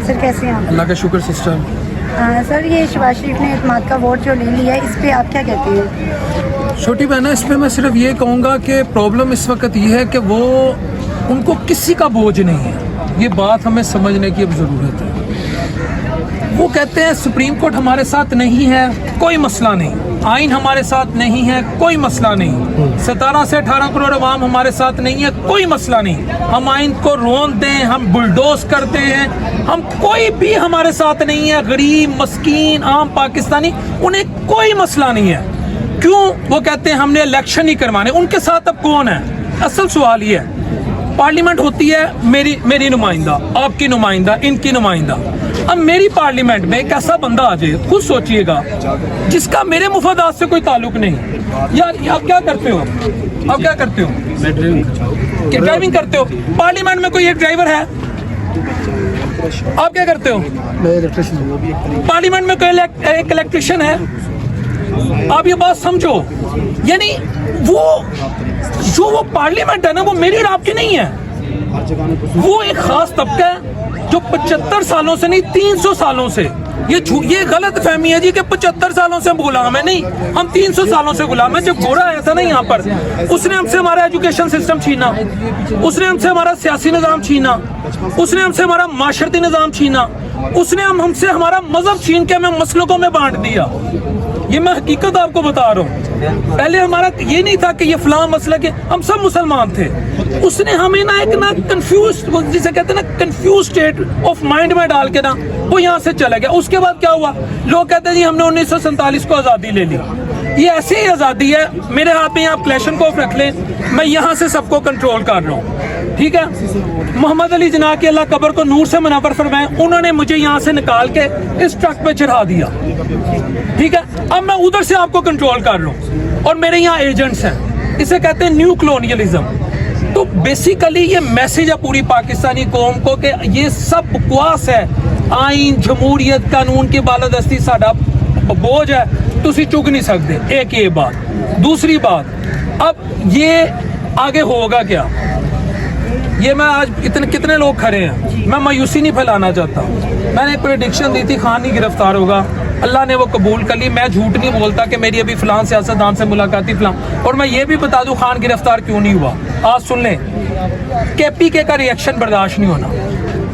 Sir कैसे हैं आप? अल्लाह का शुक्र सिस्टर। सर ये शहबाज शरीफ ने एतमाद का वोट जो ले लिया है, इस पे आप क्या कहते हैं? छोटी बहना, इस पर मैं सिर्फ ये कहूँगा कि प्रॉब्लम इस वक्त ये है कि वो उनको किसी का बोझ नहीं है। ये बात हमें समझने की अब ज़रूरत है। वो कहते हैं सुप्रीम कोर्ट हमारे साथ नहीं है, कोई मसला नहीं। आइन हमारे साथ नहीं है, कोई मसला नहीं। 17 से 18 करोड़ अवाम हमारे साथ नहीं है, कोई मसला नहीं। हम आइन को रोन दें, हम बुलडोज करते हैं, हम कोई भी हमारे साथ नहीं है। गरीब, मस्कीन, आम पाकिस्तानी, उन्हें कोई मसला नहीं है। क्यों? वो कहते हैं हमने इलेक्शन ही करवाने। उनके साथ अब कौन है? असल सवाल ये है, पार्लियामेंट होती है मेरी नुमाइंदा, आपकी नुमाइंदा, इनकी नुमाइंदा। अब मेरी पार्लियामेंट में एक ऐसा बंदा आ जाए, खुद सोचिएगा, जिसका मेरे मुफादात से कोई ताल्लुक नहीं। यार आप क्या करते हो? आप क्या करते हो? ड्राइविंग करते हो। पार्लियामेंट में कोई एक ड्राइवर है? आप क्या करते हो? पार्लियामेंट में कोई एक इलेक्ट्रिशियन है? आप ये बात समझो, यानी वो पार्लियामेंट है ना, वो मेरी और आपकी नहीं है। वो एक खास तबका है जो 75 सालों से नहीं, 300 सालों से ये गलत फहमी है जी कि 75 सालों से हम गुलाम है। नहीं, हम 300 सालों से गुलाम है। जब घोड़ा आया था ना यहाँ पर, उसने हमसे हमारा एजुकेशन सिस्टम छीना, उसने हमसे हमारा सियासी निज़ाम छीना, उसने हमसे हमारा माशरती निज़ाम छीना, उसने हमसे हमारा मजहब छीन के हमें मसलकों में बांट दिया। ये मैं हकीकत आपको बता रहा हूँ। पहले हमारा ये नहीं था कि ये फलां मसला के, हम सब मुसलमान थे। उसने हमें ना एक ना कंफ्यूज, जिसे कहते हैं ना, कंफ्यूज स्टेट ऑफ माइंड में डाल के ना वो यहाँ से चला गया। उसके बाद क्या हुआ? लोग कहते हैं जी हमने 1947 को आज़ादी ले ली। ये ऐसी ही आज़ादी है, मेरे हाथ में आप क्लैशनकोफ रख लें, मैं यहाँ से सबको कंट्रोल कर रहा हूँ, ठीक है। मोहम्मद अली जिन्ना के अल्लाह कब्र को नूर से मुनव्वर फरमाए, उन्होंने मुझे यहाँ से निकाल के इस ट्रक पे चढ़ा दिया, ठीक है। अब मैं उधर से आपको कंट्रोल कर रहा हूँ और मेरे यहाँ एजेंट्स हैं। इसे कहते हैं न्यू कॉलोनियलिज्म। तो बेसिकली ये मैसेज है पूरी पाकिस्तानी कौम को कि ये सब बकवास है। आइन, जमहूरियत, कानून की बालादस्ती साडा बोझ है, तुसी चुग नहीं सकते। एक ये बात। दूसरी बात, अब ये आगे होगा क्या? ये मैं आज कितने लोग खड़े हैं, मैं मायूसी नहीं फैलाना चाहता। मैंने प्रेडिक्शन दी थी खान ही गिरफ्तार होगा, अल्लाह ने वो कबूल कर ली। मैं झूठ नहीं बोलता कि मेरी अभी फलां सियासतदान से मुलाकात ही फलां। और मैं ये भी बता दूं खान गिरफ्तार क्यों नहीं हुआ। आज सुन लें, KPK का रिएक्शन बर्दाश्त नहीं होना।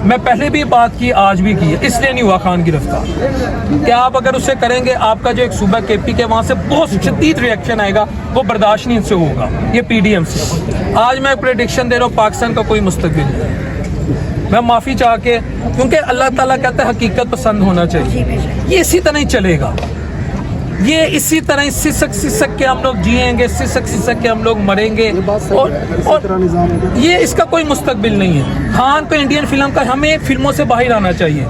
मैं पहले भी बात की, आज भी की है, इसलिए नहीं हुआ खान गिरफ्तार। क्या आप अगर उससे करेंगे, आपका जो एक सूबा KPK, वहाँ से बहुत शदीद रिएक्शन आएगा, वो बर्दाश्त नहीं इनसे होगा, ये PDM से। आज मैं प्रेडिक्शन दे रहा हूँ, पाकिस्तान का कोई मुस्तकबिल नहीं। मैं माफ़ी चाह के, क्योंकि अल्लाह ताला कहता है हकीकत पसंद होना चाहिए। ये इसी तरह ही चलेगा, ये इसी तरह सिसक के हम लोग जिएंगे, सिसक के हम लोग मरेंगे, और ये इसका कोई मुस्तकबिल नहीं है। खान को इंडियन फिल्म का, हमें फिल्मों से बाहर आना चाहिए।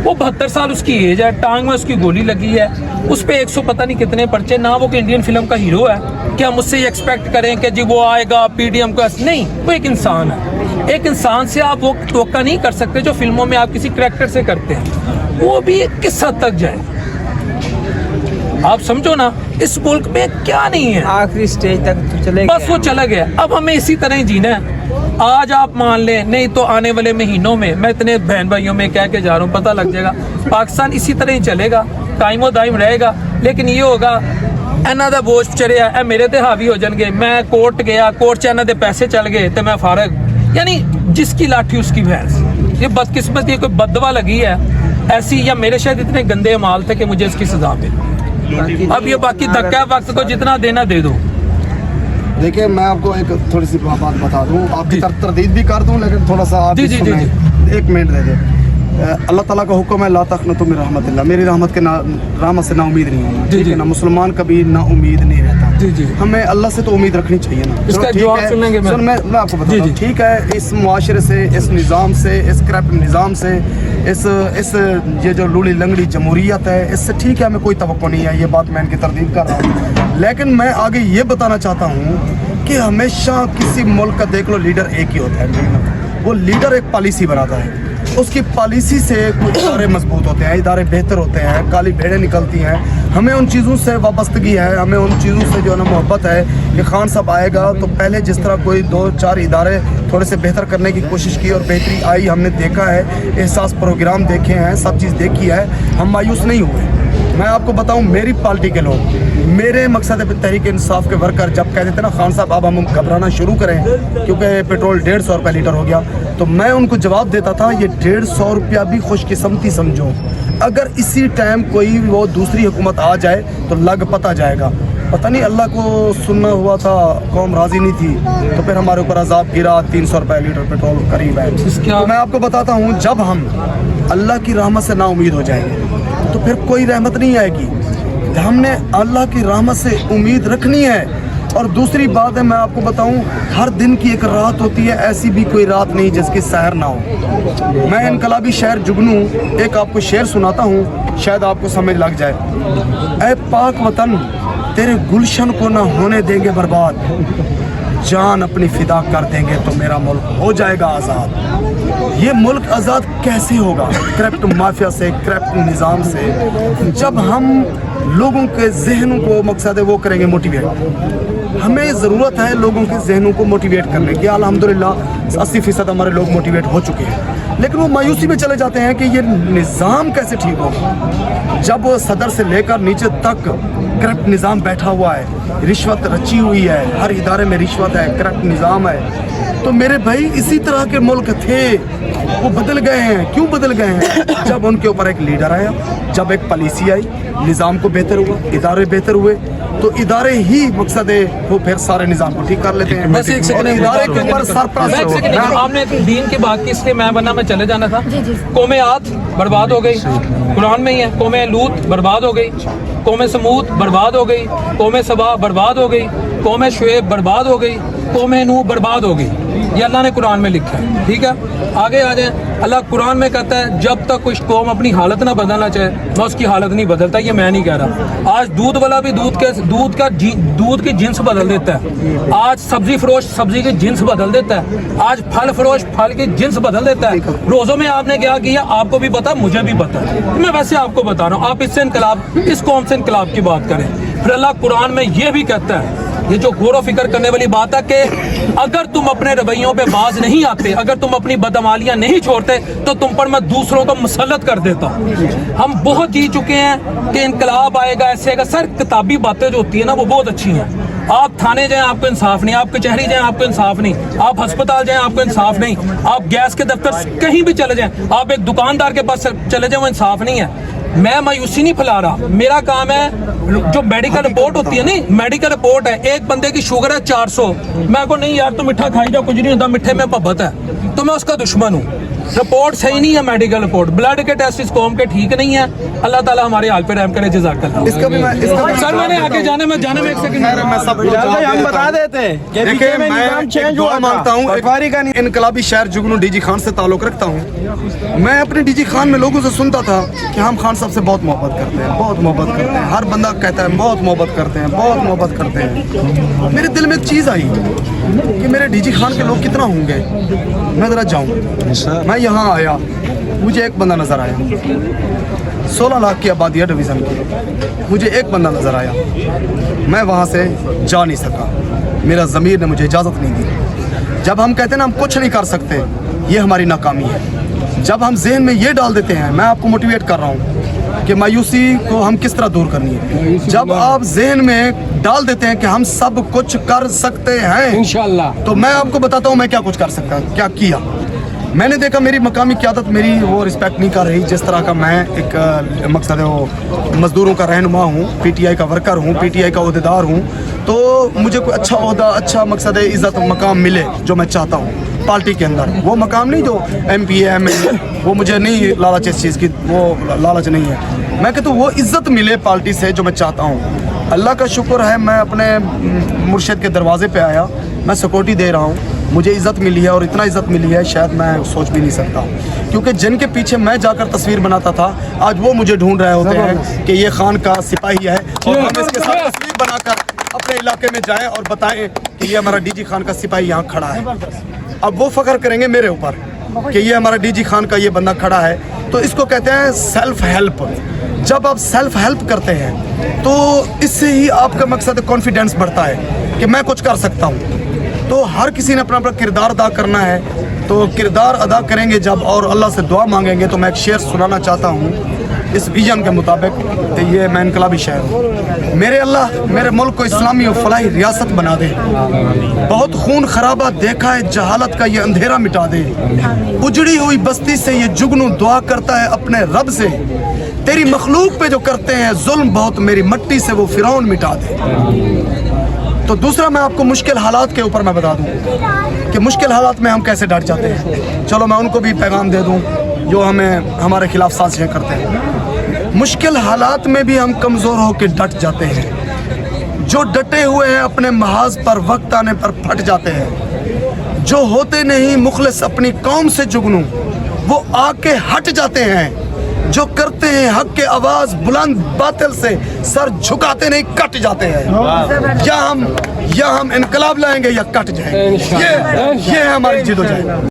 वो 72 साल उसकी एज है, टांग में उसकी गोली लगी है, उस पर 100 पता नहीं कितने पर्चे, ना वो इंडियन फिल्म का हीरो है। क्या हम उससे ये एक्सपेक्ट करें कि जी वो आएगा PDM को? नहीं, वो एक इंसान है। एक इंसान से आप वो तवक्का नहीं कर सकते जो फिल्मों में आप किसी करैक्टर से करते हैं। वो भी किस हद तक जाए, आप समझो ना। इस मुल्क में क्या नहीं है, आखिरी स्टेज तक तो चले बस वो चला गया। अब हमें इसी तरह ही जीना है। आज आप मान लें, नहीं तो आने वाले महीनों में, मैं इतने बहन भाइयों में कह के जा रहा हूँ, पता लग जाएगा पाकिस्तान इसी तरह ही चलेगा, कायमो दायम रहेगा। लेकिन ये होगा, इन्हों का बोझ चढ़िया, ए मेरे ते हावी हो जाएंगे, मैं कोर्ट गया, कोर्ट च इन्हों के पैसे चल गए तो मैं फारग। यानी जिसकी लाठी उसकी भैंस। ये बदकिस्मत, ये कोई बददुआ लगी है ऐसी, या मेरे शायद इतने गंदे अमाल थे कि मुझे इसकी सजा मिली। अब ये बाकी धक्का वक्त को जितना देना दे दो। देखिए, मैं आपको एक थोड़ी सी बात बता दूं, आपकी तरदीद भी कर दूं, लेकिन थोड़ा सा आप एक मिनट दे दें। अल्लाह ताला का हुक्म है, ला तक़नतु मिन रहमतिल्लाह, मेरी रहमत से ना उम्मीद नहीं होना, ठीक है ना। मुसलमान कभी ना उम्मीद नहीं रहता। हमें अल्लाह से तो उम्मीद रखनी चाहिए ना। इसका जवाब सुनेंगे। मैं आपको बताता हूँ, ठीक है, इस मुआशरे से, इस निज़ाम से, इस करप्ट निज़ाम से, इस ये जो लूली लंगड़ी जमहूरियत है, इससे ठीक है, हमें कोई तवक्को नहीं है। ये बात मैं इनकी तरदीद कर रहा हूँ, लेकिन मैं आगे ये बताना चाहता हूँ कि हमेशा किसी मुल्क का देख लो, लीडर एक ही होता है। वो लीडर एक पॉलिसी बनाता है, उसकी पॉलिसी से कुछ इदारे मजबूत होते हैं, इदारे बेहतर होते हैं, काली भेड़ें निकलती हैं। हमें उन चीज़ों से वाबस्तगी है, हमें उन चीज़ों से जो है ना मोहब्बत है कि खान साहब आएगा तो पहले जिस तरह कोई 2-4 इदारे थोड़े से बेहतर करने की कोशिश की और बेहतरी आई, हमने देखा है, एहसास प्रोग्राम देखे हैं, सब चीज़ देखी है, हम मायूस नहीं हुए। मैं आपको बताऊं, मेरी पार्टी के लोग, मेरे मकसद तहरीक इंसाफ के वर्कर जब कहते थे ना खान साहब अब हम घबराना शुरू करें क्योंकि पेट्रोल 150 रुपये लीटर हो गया, तो मैं उनको जवाब देता था ये 150 रुपया भी खुशकिस्मती समझो, अगर इसी टाइम कोई वो दूसरी हुकूमत आ जाए तो लग पता जाएगा। पता नहीं अल्लाह को सुनना हुआ था, कौम राज़ी नहीं थी, तो फिर हमारे ऊपर अजाब गिरा, 300 रुपये लीटर पेट्रोल करीब है। तो मैं आपको बताता हूँ, जब हम अल्लाह की रहमत से नाउमीद हो जाएंगे तो फिर कोई रहमत नहीं आएगी। हमने अल्लाह की रहमत से उम्मीद रखनी है। और दूसरी बात है, मैं आपको बताऊं, हर दिन की एक रात होती है, ऐसी भी कोई रात नहीं जिसकी सहर ना हो। मैं इनकलाबी शहर जुगनू एक आपको शेर सुनाता हूँ, शायद आपको समझ लग जाए। ऐ पाक वतन तेरे गुलशन को ना होने देंगे बर्बाद, जान अपनी फिदा कर देंगे तो मेरा मुल्क हो जाएगा आज़ाद। ये मुल्क आज़ाद कैसे होगा? करप्ट माफिया से, करप्ट निज़ाम से। जब हम लोगों के जहनों को मकसद है वो करेंगे मोटिवेट। हमें ज़रूरत है लोगों के जहनों को मोटिवेट करने की। अल्हम्दुलिल्लाह 80% हमारे लोग मोटिवेट हो चुके हैं, लेकिन वो मायूसी में चले जाते हैं कि ये निज़ाम कैसे ठीक होगा, जब वो सदर से लेकर नीचे तक करप्ट निज़ाम बैठा हुआ है, रिश्वत रची हुई है, हर इदारे में रिश्वत है, करप्ट निज़ाम है। तो मेरे भाई इसी तरह के मुल्क थे, वो बदल गए हैं। क्यों बदल गए हैं? जब उनके ऊपर एक लीडर आया, जब एक पॉलिसी आई, निज़ाम को बेहतर हुआ, इदारे बेहतर हुए, तो इदारे ही मकसद है वो फिर सारे निज़ाम को ठीक कर लेते हैं। बस एक सेकंड, इदारे के ऊपर सरप्राइज आपने दीन की बात की, इसलिए मैं वरना मैं चले जाना था। कौमे आद बर्बाद हो गई, कुरान में ही है। कौमे लूत बर्बाद हो गई, कौमे समूद बर्बाद हो गई, कौमे सबा बर्बाद हो गई, कौमे शुएब बर्बाद हो गई, कौमे नूह बर्बाद हो गई। ये अल्लाह ने कुरान में लिखा है, ठीक है। आगे आ जाए, अल्लाह कुरान में कहता है जब तक कुछ कौम अपनी हालत ना बदलना चाहे मैं उसकी हालत नहीं बदलता। ये मैं नहीं कह रहा। आज दूध वाला भी दूध की जिन्स बदल देता है, आज सब्जी फरोश सब्जी की जिन्स बदल देता है, आज फल फरोश फल की जिन्स बदल देता है। रोज़ों में आपने क्या किया आपको भी पता, मुझे भी पता है, मैं वैसे आपको बता रहा हूँ। आप इससे इनकलाब, इस कौम से इनकलाब की बात करें। फिर अल्लाह कुरान में ये भी कहता है, ये जो गौर फिक्र करने वाली बात है कि अगर तुम अपने रवैयों पे बाज नहीं आते, अगर तुम अपनी बदअमालियां नहीं छोड़ते तो तुम पर मैं दूसरों को मुसल्लत कर देता हूँ। हम बहुत जी चुके हैं कि इनकलाब आएगा, ऐसे आएगा। सर किताबी बातें जो होती है ना वो बहुत अच्छी हैं। आप थाने जाएं आपको इंसाफ नहीं, आप कचहरी जाएं आपको इंसाफ नहीं, आप अस्पताल जाएं आपको इंसाफ नहीं, आप गैस के दफ्तर कहीं भी चले जाएं, आप एक दुकानदार के पास चले जाएं वो इंसाफ नहीं है। मैं मायूसी नहीं फैला रहा, मेरा काम है जो मेडिकल रिपोर्ट होती है, नहीं मेडिकल रिपोर्ट है, एक बंदे की शुगर है 400, मैं को नहीं यार तू मिठा खाई जा, कुछ नहीं होता, मिठे में मोहब्बत है, तो मैं उसका दुश्मन हूँ। रिपोर्ट सही नहीं है, मेडिकल रिपोर्ट, ब्लड के टेस्ट इस कौम के ठीक नहीं है। अल्लाह ताला हमारे हाल पे रहम करे, जज़ाकल्लाह। इसका भी मैं सर मैंने आगे जाने में एक सेकंड हम बता देते हैं कि देखिए निजाम चेंज हुआ मानता हूँ, पटवारी का इनकलाबी शहर जुगनू डीजी खान से ताल्लुक़ रखता हूँ। मैं अपने डीजी खान में लोगों से सुनता था कि हम खान साहब से बहुत मोहब्बत करते हैं, बहुत मोहब्बत करते हैं। हर बंदा कहता है बहुत मोहब्बत करते हैं, बहुत मोहब्बत करते हैं। मेरे दिल में एक चीज़ आई कि मेरे डीजी खान के लोग कितना होंगे, मैं ज़रा जाऊँ। मैं यहाँ आया, मुझे एक बंदा नज़र आया, 16 लाख की आबादी है डिवीज़न की, मुझे एक बंदा नज़र आया। मैं वहाँ से जा नहीं सका, मेरा ज़मीर ने मुझे इजाज़त नहीं दी। जब हम कहते हैं ना हम कुछ नहीं कर सकते, ये हमारी नाकामी है। जब हम जहन में ये डाल देते हैं, मैं आपको मोटिवेट कर रहा हूँ कि मायूसी को हम किस तरह दूर करनी है। जब आप जहन में डाल देते हैं कि हम सब कुछ कर सकते हैं इंशाअल्लाह, तो मैं आपको बताता हूँ मैं क्या कुछ कर सकता, क्या किया। मैंने देखा मेरी मकामी क़यादत मेरी वो रिस्पेक्ट नहीं कर रही जिस तरह का मैं एक मकसद है वो मज़दूरों का रहनुमा हूँ, पीटीआई का वर्कर हूँ, पीटीआई का ओहदेदार हूँ, तो मुझे कोई अच्छा ओहदा, अच्छा मकसद है इज़्ज़त मकाम मिले जो मैं चाहता हूँ पार्टी के अंदर। वो मकाम नहीं जो MP है MLA, वो मुझे नहीं लालच इस चीज़ की, वो लालच नहीं है। मैं कहता हूँ वो इज़्ज़त मिले पार्टी से जो मैं चाहता हूँ। अल्लाह का शुक्र है मैं अपने मुर्शिद के दरवाजे पे आया, मैं सिक्योरिटी दे रहा हूँ, मुझे इज़्ज़त मिली है और इतना इज़्ज़त मिली है शायद मैं सोच भी नहीं सकता। क्योंकि जिनके पीछे मैं जाकर तस्वीर बनाता था आज वो मुझे ढूंढ रहे होते हैं कि ये खान का सिपाही है, और हम इसके साथ तस्वीर बनाकर अपने इलाके में जाएं और बताएं कि ये हमारा डीजी खान का सिपाही यहाँ खड़ा है। अब वो फ़ख्र करेंगे मेरे ऊपर कि ये हमारा डीजी खान का ये बंदा खड़ा है। तो इसको कहते हैं सेल्फ हेल्प। जब आप सेल्फ हेल्प करते हैं तो इससे ही आपका मकसद कॉन्फिडेंस बढ़ता है कि मैं कुछ कर सकता हूँ। तो हर किसी ने अपना अपना किरदार अदा करना है, तो किरदार अदा करेंगे जब और अल्लाह से दुआ मांगेंगे। तो मैं एक शेर सुनाना चाहता हूँ इस विजन के मुताबिक, तो ये मैं इनकलाबी शायर हूँ। मेरे अल्लाह मेरे मुल्क को इस्लामी और फलाही रियासत बना दे, बहुत खून खराबा देखा है जहालत का ये अंधेरा मिटा दे, उजड़ी हुई बस्ती से ये जुगनू दुआ करता है अपने रब से, तेरी मखलूक पे जो करते हैं जुल्म बहुत मेरी मट्टी से वो फिरौन मिटा दे। तो दूसरा मैं आपको मुश्किल हालात के ऊपर मैं बता दूं कि मुश्किल हालात में हम कैसे डट जाते हैं। चलो मैं उनको भी पैगाम दे दूं जो हमें हमारे खिलाफ साजिशें करते हैं। मुश्किल हालात में भी हम कमज़ोर होकर डट जाते हैं, जो डटे हुए हैं अपने महाज पर वक्त आने पर फट जाते हैं, जो होते नहीं मुखलिस अपनी कौम से जुगनू वो आके हट जाते हैं, जो करते हैं हक के आवाज बुलंद बातिल से सर झुकाते नहीं कट जाते हैं। या हम इनकलाब लाएंगे या कट जाएंगे। ये है हमारी जिद्दोजहद।